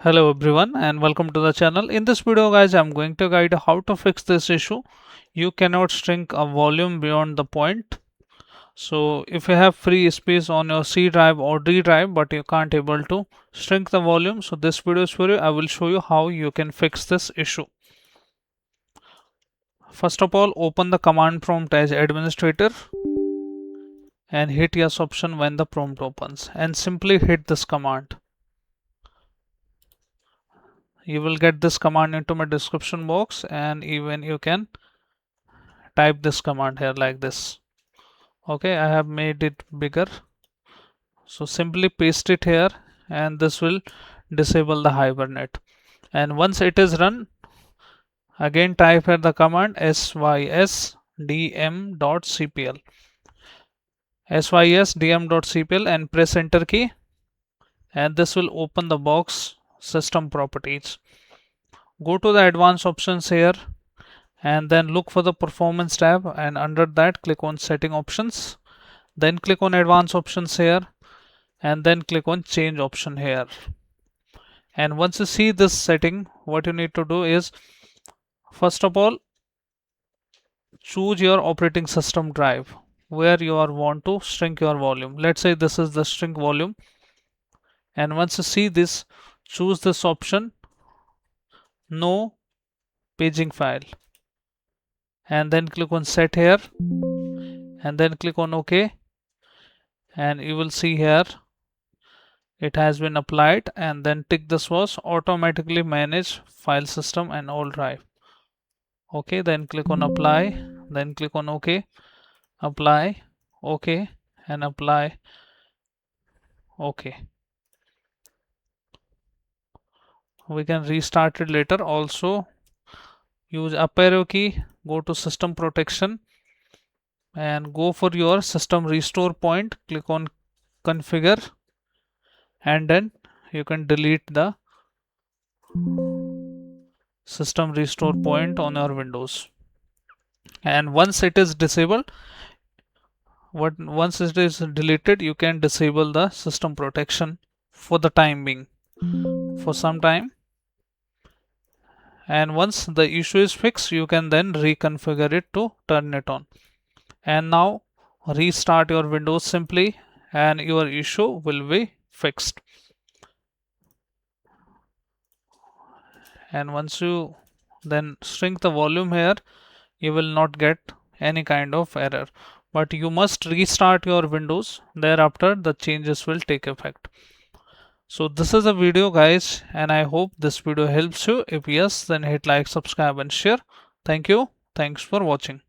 Hello everyone and welcome to the channel. In this video guys, I'm going to guide how to fix this issue. You cannot shrink a volume beyond the point. So if you have free space on your C drive or D drive but you can't able to shrink the volume, so this video is for you. I will show you how you can fix this issue. First of all, open the command prompt as administrator and hit yes option when the prompt opens and simply hit this command. You will get this command into my description box, and even you can type this command here like this. Okay, I have made it bigger, so simply paste it here and this will disable the hibernate. And once it is run, again type here the command sysdm.cpl sysdm.cpl and press enter key, and this will open the box system properties. Go to the advanced options here and then look for the performance tab, and under that click on setting options, then click on advanced options here and then click on change option here. And once you see this setting, what you need to do is, first of all, choose your operating system drive where you are want to shrink your volume. Let's say this is the shrink volume, and once you see this, choose this option, no paging file, and then click on set here and then click on OK, and you will see here it has been applied, and then tick this was automatically manage file system and all drive. Okay, then click on apply, then click on OK, apply, OK, and apply, OK. We can restart it later. Also use up arrow key, go to system protection and go for your system restore point, click on configure, and then you can delete the system restore point on your Windows. And once it is disabled, once it is deleted, you can disable the system protection for the time being, for some time. And once the issue is fixed, you can then reconfigure it to turn it on. And now restart your Windows simply and your issue will be fixed. And once you then shrink the volume here, you will not get any kind of error, but you must restart your Windows. Thereafter the changes will take effect. So this is a video guys, and I hope this video helps you. If yes, then hit like, subscribe and share. Thank you. Thanks for watching.